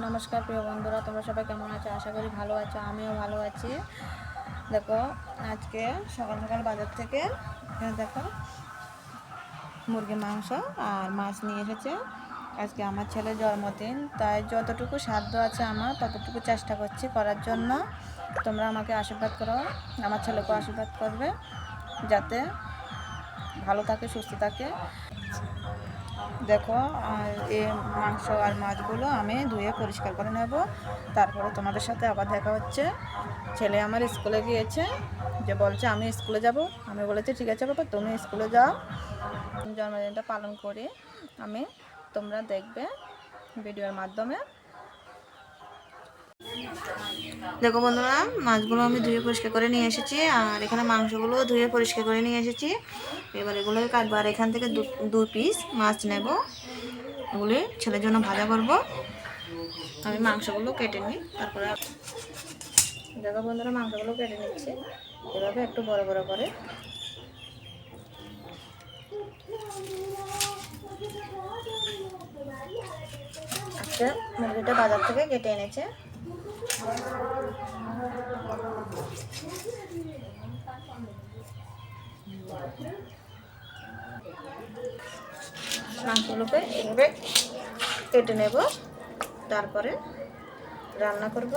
নমস্কার প্রিয় বন্ধুরা, তোমরা সবাই কেমন আছো? আশা করি ভালো আছো। আমিও ভালো আছি। দেখো, আজকে সকাল সকাল বাজার থেকে দেখো মুরগি মাংস আর মাছ নিয়ে এসেছে। আজকে আমার ছেলের জন্মদিন, তাই যতটুকু সাধ্য আছে আমার ততটুকু চেষ্টা করছি করার জন্য। তোমরা আমাকে আশীর্বাদ করো, আমার ছেলেকেও আশীর্বাদ করবে যাতে ভালো থাকে, সুস্থ থাকে। দেখো, এই মাংস আর মাছগুলো আমি ধুয়ে পরিষ্কার করে নেব, তারপরে তোমাদের সাথে আবার দেখা হচ্ছে। ছেলে আমার স্কুলে গিয়েছে, যে বলছে আমি স্কুলে যাব। আমি বলেছি ঠিক আছে বাবা, তুমি স্কুলে যাও, জন্মদিনটা পালন করি আমি, তোমরা দেখবে ভিডিওর মাধ্যমে। দেখো বন্ধুরা, মাছগুলো আমি ধুয়ে পরিষ্কার করে নিয়ে এসেছি, আর এখানে মাংসগুলো ধুয়ে পরিষ্কার করে নিয়ে এসেছি। এবার এগুলোকে কাটবো, আর এখান থেকে দু পিস মাছ নেব, এগুলি ছেলের জন্য ভাজা করব। আমি মাংসগুলো কেটে নিই, তারপরে দেখো বন্ধুরা, মাংসগুলো কেটে নিচ্ছি এভাবে একটু বড় বড় করে। আজকে মুরগিটা বাজার থেকে কেটে এনেছে। মাংসগুলোকে এভাবে কেটে নেব, তারপরে রান্না করব।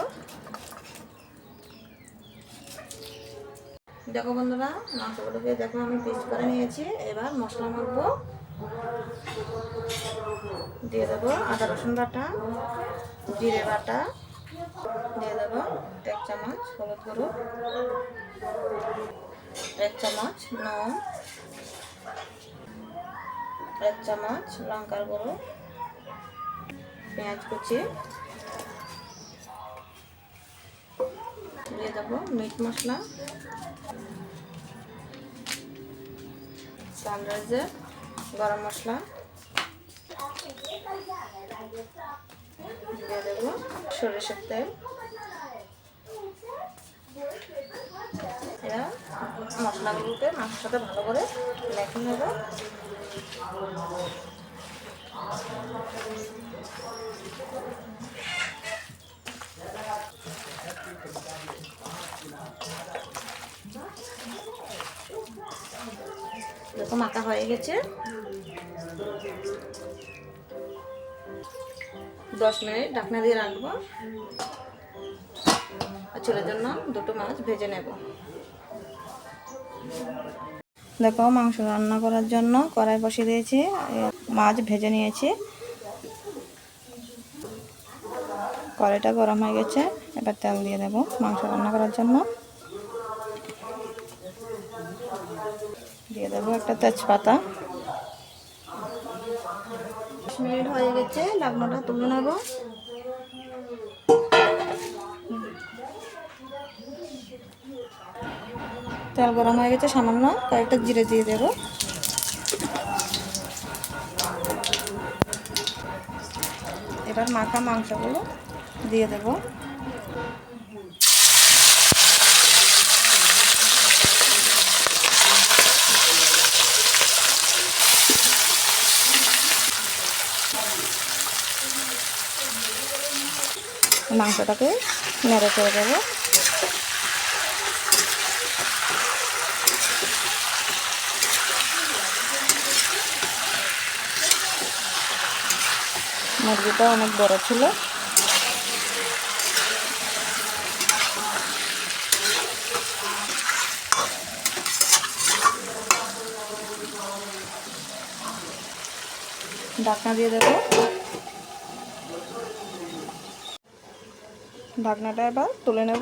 দেখো বন্ধুরা, মাংসগুলোকে দেখো আমি পিস করে নিয়েছি। এবার মশলা মাখবো, দিয়ে দেবো আদা রসুন বাটা, জিরে বাটা, দিয়ে দেবো 1 চামচ হলুদ গুঁড়ো, 1 চামচ নুন, 1 চামচ লঙ্কার গুঁড়ো, পেঁয়াজ কুচি, দিয়ে দেবো মিট মশলা, সানরাইজের গরম মশলা, দিয়ে দেবো সরিষার তেল। এরা মশলাগুলোকে মাংসের সাথে ভালো করে মেখে নেব। দেখো মাখা হয়ে গেছে। 10 মিনিট ঢাকনা দিয়ে রাখবো, আর ছেলের জন্য দুটো মাছ ভেজে নেব। দেখো, মাংস রান্না করার জন্য কড়াই বসিয়ে দিয়েছি, মাছ ভেজে নিয়েছি। কড়াইটা গরম হয়ে গেছে, এবার তেল দিয়ে দেব মাংস রান্না করার জন্য। দিয়ে দেবো একটা তেজপাতা। 10 মিনিট হয়ে গেছে, ঢাকনাটা তুলে নেব। তেল গরম হয়ে গেছে, সামান্য কয়েকটা জিরে দিয়ে দেব। এবার মাখা মাংসগুলো দিয়ে দেব। মাংসটাকে নেড়ে চেড়ে দেবো। মুরগিটা অনেক বড় ছিল। ঢাকনা দিয়ে দেবো। ঢাকনাটা এবার তুলে নেব।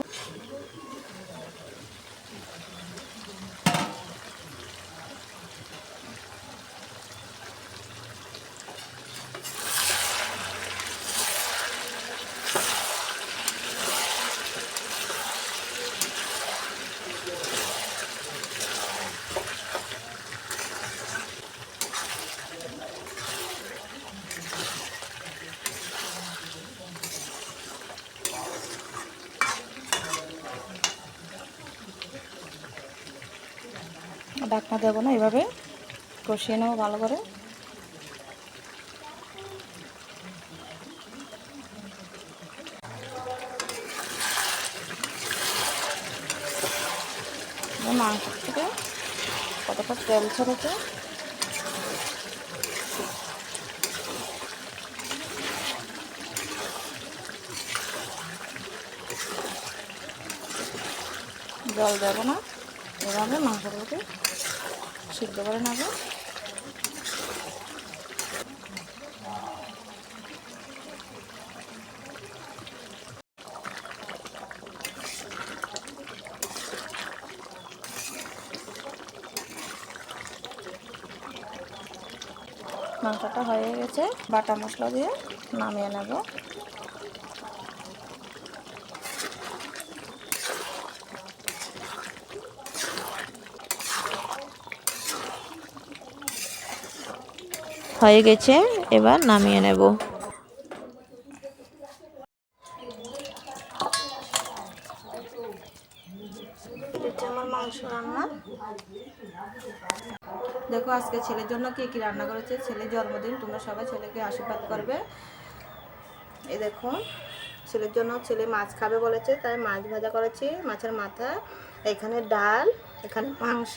ঢাকনা দেবো না, এভাবে কষিয়ে নেবো ভালো করে। মাংস থেকে কতটা তেল ছেড়েছে। জল দেবো না, এভাবে মাংসগুলোকে সিদ্ধ করে নেবো। মাংসটা হয়ে গেছে, বাটা মশলা দিয়ে নামিয়ে নেব। হয়ে গেছে, এবার নামিয়ে নেব। আমার মাংস রান্না দেখো, আজকে ছেলের জন্য কি কি রান্না করেছে। ছেলের জন্মদিন, তোমরা সবাই ছেলেকে আশীর্বাদ করবে। এই দেখো, ছেলের জন্য ছেলে মাছ খাবে বলেছে, তাই মাছ ভাজা করেছি, মাছের মাথা, এখানে ডাল, এখানে মাংস,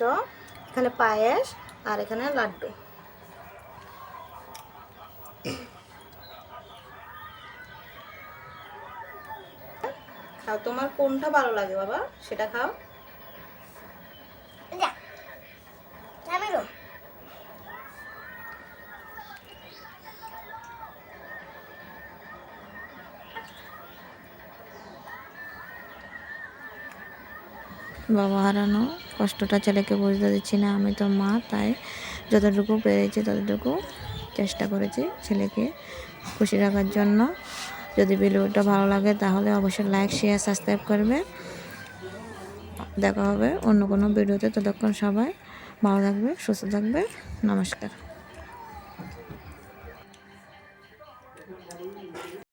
এখানে পায়েস, আর এখানে লাড্ডু। খাও, তোমার কোনটা ভালো লাগে বাবা সেটা খাও। বাবা হারানো কষ্টটা ছেলেকে বুঝতে দিচ্ছি না, আমি তো মা, তাই যতটুকু পেরেছি ততটুকু চেষ্টা করেছি ছেলেকে খুশি রাখার জন্য। যদি ভিডিওটা ভালো লাগে তাহলে অবশ্যই লাইক, শেয়ার, সাবস্ক্রাইব করবে। দেখা হবে অন্য কোনো ভিডিওতে। ততক্ষণ সবাই ভালো থাকবে, সুস্থ থাকবে। নমস্কার।